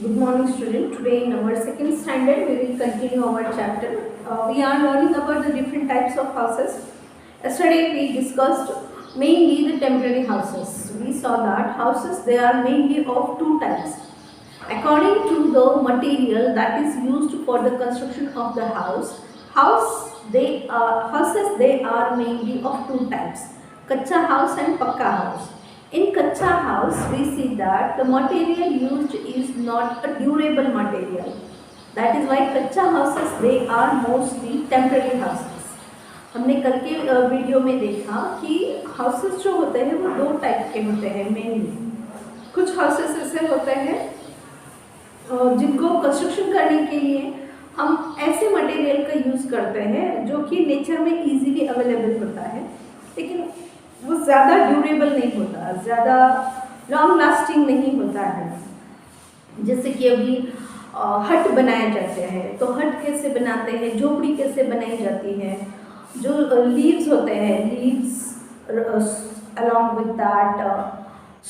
Good morning, student. Today in our second standard, we will continue our chapter. We are learning about the different types of houses. Yesterday, we discussed mainly the temporary houses. We saw that houses, they are mainly of two types. According to the material that is used for the construction of the houses they are mainly of two types: kacha house and pakka house. In kacha house, we see that the material used is not a durable material. That is why kacha houses they are mostly temporary houses. हमने कल के video में देखा कि houses जो होते हैं वो दो टाइप के होते हैं मेनली. कुछ हाउसेस ऐसे होते हैं जिनको कंस्ट्रक्शन करने के लिए हम ऐसे मटेरियल का यूज़ करते हैं जो कि नेचर में इजीली अवेलेबल होता है, लेकिन वो ज़्यादा ड्यूरेबल नहीं होता, ज़्यादा लॉन्ग लास्टिंग नहीं होता है. जैसे कि अभी हट बनाए जाते हैं, तो हट कैसे बनाते हैं, झोपड़ी कैसे बनाई जाती है, जो लीव्स होते हैं, leaves along with that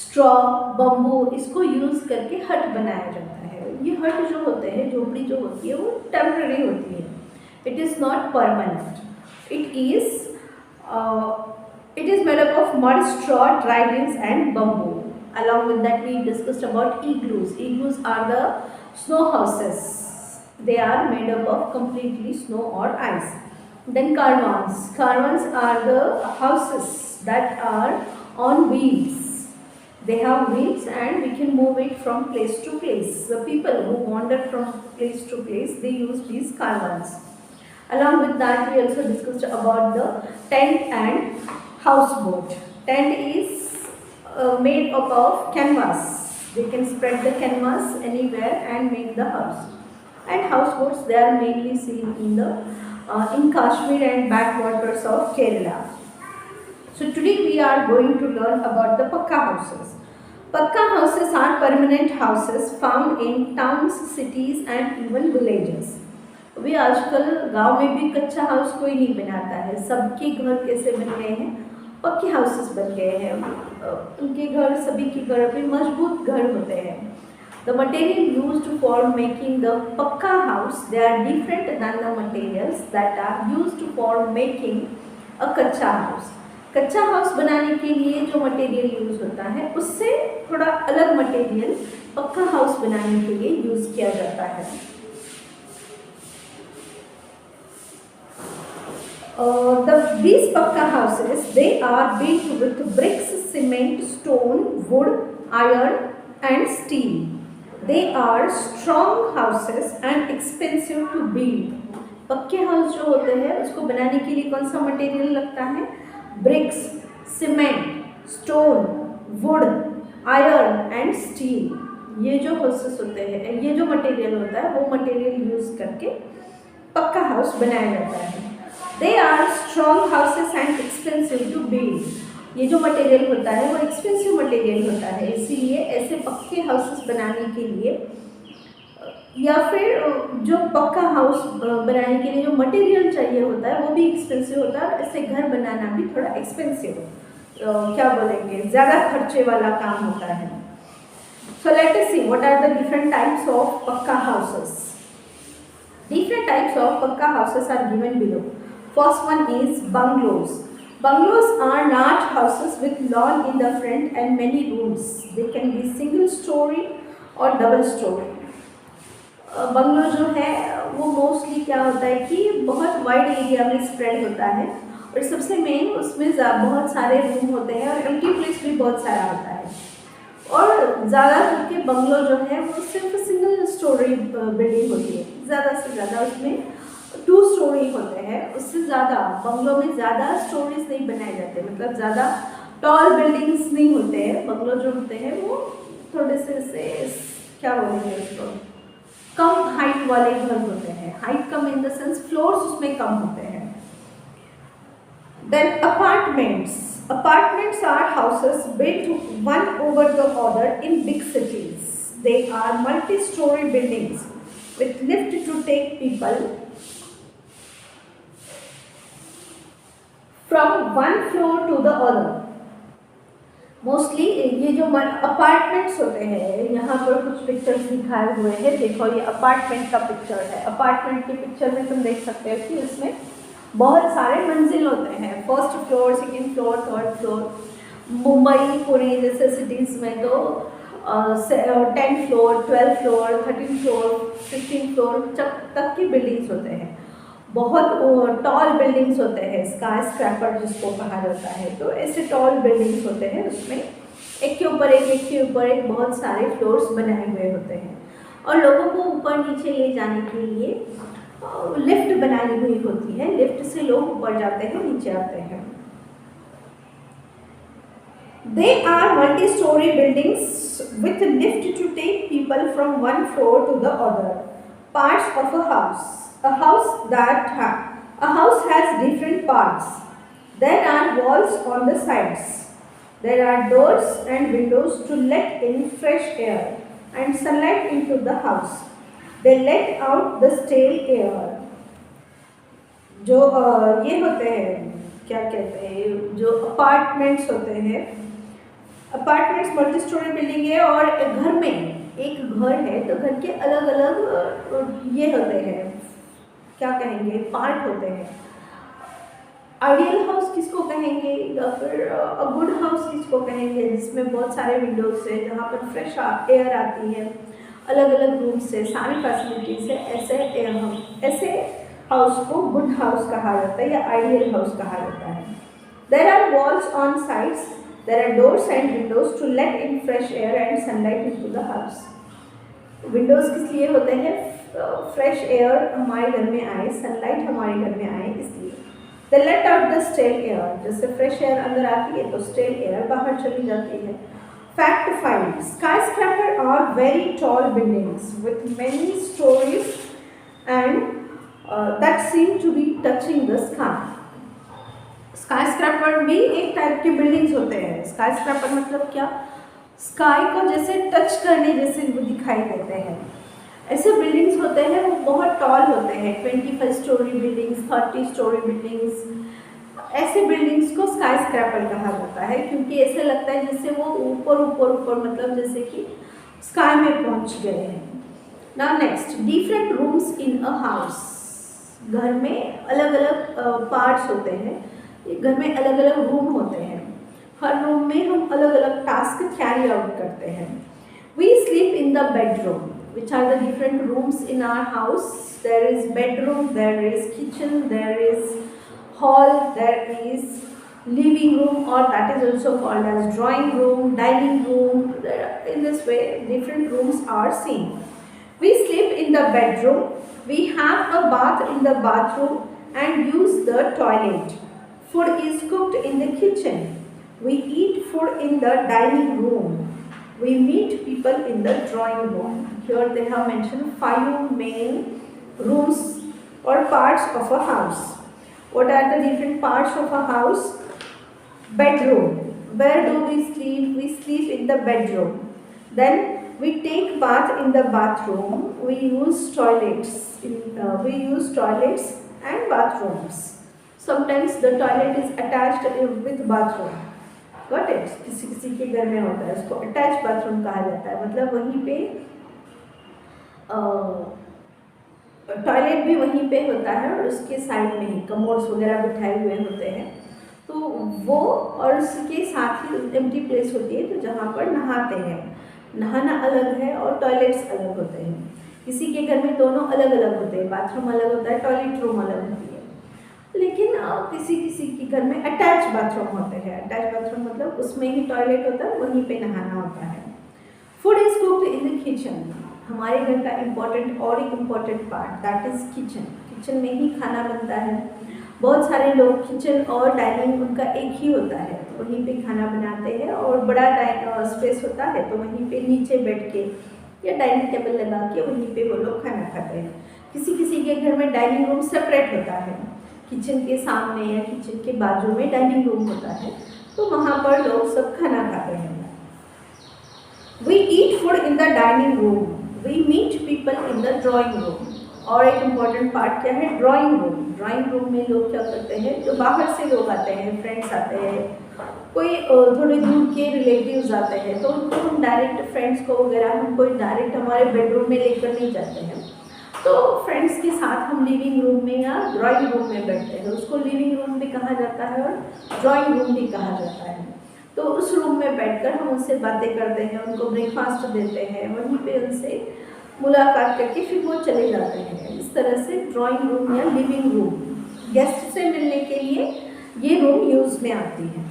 straw, bamboo, इसको यूज़ करके हट बनाया जाता है. ये हट जो होते हैं, झोपड़ी जो होती है, वो टेम्पररी होती है. It is not permanent. It is made up of mud, straw, dry leaves and bamboo. Along with that, we discussed about igloos. Igloos are the snow houses. They are made up of completely snow or ice. Then caravans. Caravans are the houses that are on wheels. They have wheels and we can move it from place to place. The people who wander from place to place, they use these caravans. Along with that, we also discussed about the tent and houseboat. Tent is made up of canvas. They can spread the canvas anywhere and make the house. And houseboats, they are mainly seen in Kashmir and backwaters of Kerala. So today we are going to learn about the pakka houses. Pakka houses are permanent houses found in towns, cities and even villages. अभी आजकल गांव में भी कच्चा house कोई नहीं बनाता है. सबके घर कैसे बन गए हैं, पक्के हाउसेस बन गए हैं. उनके घर, सभी के घर पे मजबूत घर होते हैं. The material used for making the pakka house, they are different than the materials that are used for making a kacha house. कच्चा हाउस बनाने के लिए जो मटेरियल यूज़ होता है उससे थोड़ा अलग मटेरियल पक्का हाउस बनाने के लिए यूज़ किया जाता है. These pakka houses, they are built with bricks, cement, stone, wood, iron and steel. They are strong houses and expensive to build. पक्के हाउस जो होते हैं उसको बनाने के लिए कौन सा मटेरियल लगता है? Bricks, cement, stone, wood, iron and steel. ये जो हाउसेस होते हैं, ये जो मटेरियल होता है वो मटेरियल यूज़ करके पक्का हाउस बनाया जाता है. They are strong houses and expensive to build. ये जो मटेरियल होता है वो एक्सपेंसिव मटेरियल होता है, इसीलिए ऐसे पक्के हाउसेस बनाने के लिए या फिर जो पक्का हाउस बनाने के लिए जो मटेरियल चाहिए होता है वो भी एक्सपेंसिव होता है. ऐसे घर बनाना भी थोड़ा एक्सपेंसिव, क्या बोलेंगे, ज़्यादा खर्चे वाला काम होता है. So let us see what are the different types of pakka houses. Different types of pakka houses are given below. First one is bungalows. Bungalows are large houses with lawn in the front and many rooms. They can be single story or double story. Bungalow जो है वो mostly क्या होता है कि बहुत wide area में spread होता है और सबसे मेन उसमें बहुत सारे रूम होते हैं और एम्प्टी प्लेस भी बहुत सारा होता है. और ज़्यादा करके बंगलो जो है वो सिर्फ सिंगल स्टोरी बिल्डिंग होती है. ज़्यादा से ज़्यादा उसमें 2 स्टोरी होते हैं. उससे ज़्यादा बंगलो में ज़्यादा स्टोरीज नहीं बनाए जाते, मतलब ज़्यादा टॉल बिल्डिंग्स नहीं होते हैं. बंगलो जो होते हैं वो थोड़े से क्या बोलेंगे उसको, कम हाइट वाले घर होते हैं. हाइट कम इन द सेंस फ्लोर्स उसमें कम होते हैं. Then apartments. Apartments are houses built one over the other in big cities. They are multi-story buildings with lift to take people from one floor to the other. Mostly ये जो apartments होते हैं, यहाँ पर कुछ पिक्चर्स दिखाए हुए हैं। देखो ये अपार्टमेंट का पिक्चर है। अपार्टमेंट के पिक्चर में तुम देख सकते हो कि उसमें बहुत सारे मंजिल होते हैं, first floor, second floor, third floor. Mumbai, Pune जैसे सिटीज़ में तो 10 फ्लोर, 12 फ्लोर, 13 फ्लोर, 15 फ्लोर तक की बिल्डिंग्स होते हैं। बहुत टॉल बिल्डिंग्स होते हैं, स्काई स्क्रैपर जिसको कहा जाता है। तो ऐसे टॉल बिल्डिंग्स होते हैं, उसमें एक के ऊपर एक बहुत सारे फ्लोर्स बनाए हुए होते हैं और लोगों को ऊपर नीचे ले जाने के लिए लिफ्ट बनाई हुई होती है। लिफ्ट से लोग ऊपर जाते हैं, नीचे आते हैं। They are multi-story buildings with a lift to take people from one floor to the other. Parts of a house. A house has different parts. There are walls on the sides. There are doors and windows to let in fresh air and sunlight into the house. They let out the stale air. जो ये होते हैं, क्या कहते हैं, जो apartments होते हैं, अपार्टमेंट्स मल्टी स्टोरी बिल्डिंग है और घर में एक घर है तो घर के अलग अलग ये होते हैं, क्या कहेंगे, पार्ट होते हैं। आइडियल हाउस किसको कहेंगे या फिर अ गुड हाउस किसको कहेंगे, जिसमें बहुत सारे विंडोज है, जहाँ पर फ्रेश एयर आती है, अलग अलग रूम से, सारी फैसिलिटीज है। ऐसे हाउस को गुड हाउस कहा जाता है या आइडियल हाउस कहा जाता है। There are walls on sides, there are doors and windows to let in fresh air and sunlight into the house. Windows किस लिए होते हैं? फ्रेश एयर हमारे घर में आए, सनलाइट हमारे घर में आए, इसलिए। They let out the stale air, जैसे फ्रेश एयर अंदर आती है तो स्टेल एयर बाहर चली जाती है। Fact 5. Skyscrapers are very tall buildings with many stories and that seem to be touching the sky. Skyscraper भी एक टाइप के बिल्डिंग्स होते हैं। Skyscraper मतलब क्या? स्काई को जैसे टच करने जैसे वो दिखाई देते हैं। ऐसे बिल्डिंग्स होते हैं, वो बहुत टॉल होते हैं, 25 स्टोरी बिल्डिंग्स, 30 स्टोरी बिल्डिंग्स। ऐसे बिल्डिंग्स को स्काई स्क्रैपर कहा जाता है क्योंकि ऐसे लगता है जैसे वो ऊपर ऊपर ऊपर, मतलब जैसे कि स्काई में पहुंच गए हैं। Now next, different rooms in a house. घर में अलग अलग पार्ट्स होते हैं, घर में अलग अलग रूम होते हैं। हर रूम में हम अलग अलग टास्क कैरी आउट करते हैं। We sleep in the bedroom, which are the different rooms in our house. There is bedroom, there is kitchen, there is hall, there is living room, or that is also called as drawing room, dining room. In this way different rooms are seen. We sleep in the bedroom, we have a bath in the bathroom and use the toilet. Food is cooked in the kitchen. We eat food in the dining room. We meet people in the drawing room. Here they have mentioned 5 main rooms or parts of a house. What are the different parts of a house? Bedroom. Where do we sleep? We sleep in the bedroom. Then we take bath in the bathroom. We use toilets. We use toilets and bathrooms. Sometimes the toilet is attached with bathroom. Got it? किसी किसी के घर में होता है, उसको attach bathroom कहा जाता है। मतलब वहीं पे टॉयलेट भी वहीं पे होता है और उसके साइड में ही कमोड्स वगैरह बिठाए हुए होते हैं, तो वो, और उसके साथ ही एम्प्टी प्लेस होती है तो जहाँ पर नहाते हैं। नहाना अलग है और टॉयलेट्स अलग होते हैं। किसी के घर में दोनों अलग अलग होते हैं, बाथरूम अलग होता है, टॉयलेट रूम अलग होती है। लेकिन किसी किसी के घर में अटैच बाथरूम होते हैं। अटैच बाथरूम मतलब उसमें ही टॉयलेट होता है, वहीं पे नहाना होता है। Food is cooked in the kitchen. हमारे घर का इम्पोर्टेंट और एक important part, that is kitchen. Kitchen में ही खाना बनता है। बहुत सारे लोग किचन और डाइनिंग उनका एक ही होता है, वहीं पे खाना बनाते हैं और बड़ा स्पेस होता है तो वहीं पे नीचे बैठ के या डाइनिंग टेबल लगा के वहीं पे वो लोग खाना खाते हैं। किसी किसी के घर में डाइनिंग रूम सेपरेट होता है, किचन के सामने या किचन के बाजू में डाइनिंग रूम होता है, तो वहाँ पर लोग सब खाना खाते हैं। We eat food in the dining room. We meet people in the drawing room. और एक इम्पॉर्टेंट पार्ट क्या है? Drawing room. ड्राइंग रूम में लोग क्या करते हैं, जो बाहर से लोग आते हैं, फ्रेंड्स आते हैं, कोई थोड़े दूर के रिलेटिव्स आते हैं तो उनको हम डायरेक्ट फ्रेंड्स को वगैरह हम कोई डायरेक्ट हमारे बेडरूम में लेकर नहीं जाते हैं, तो फ्रेंड्स के साथ हम लिविंग रूम में या ड्राइंग रूम में बैठते हैं। उसको लिविंग रूम भी कहा जाता है और ड्राइंग रूम भी कहा जाता है। तो उस रूम में बैठकर हम उनसे बातें करते हैं, उनको ब्रेकफास्ट देते हैं, वहीं पे उनसे मुलाकात करके फिर वो चले जाते हैं। इस तरह से ड्राइंग रूम या लिविंग रूम गेस्ट से मिलने के लिए ये रूम यूज़ में आती है।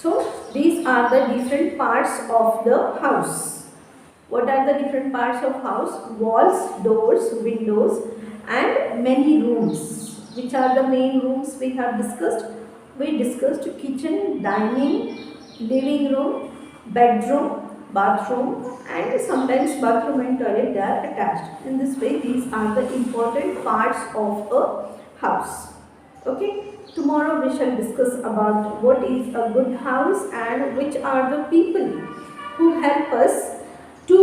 So these are the different parts of the house. What are the different parts of house? Walls, doors, windows and many rooms. Which are the main rooms we have discussed? We discussed kitchen, dining, living room, bedroom, bathroom, and sometimes bathroom and toilet they are attached. In this way these are the important parts of a house. Okay, tomorrow we shall discuss about what is a good house and which are the people who help us to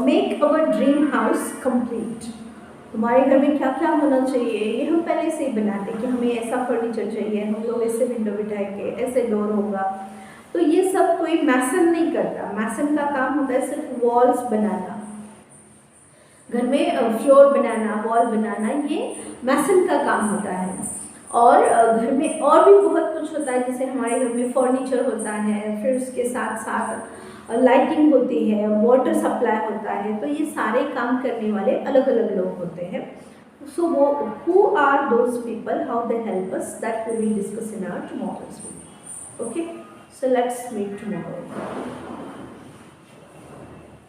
make our dream house complete. हमारे घर में क्या क्या होना चाहिए ये हम पहले से ही बनाते हैं कि हमें ऐसा फर्नीचर चाहिए, हम लोग ऐसे विंडो बिठाएंगे, ऐसे डोर होगा। तो ये सब कोई मैसन नहीं करता। मैसन का काम होता है सिर्फ वॉल्स बनाना, घर में फ्लोर बनाना, वॉल बनाना, ये मैसन का काम होता है। और घर में और भी बहुत कुछ होता है, जैसे हमारे घर में फर्नीचर होता है, फिर उसके साथ साथ लाइटिंग होती है, वाटर सप्लाई होता है। तो ये सारे काम करने वाले अलग अलग लोग होते हैं। सो वो who are those people, how they help us, that we will discuss in our tomorrow's video. Okay, so let's meet tomorrow.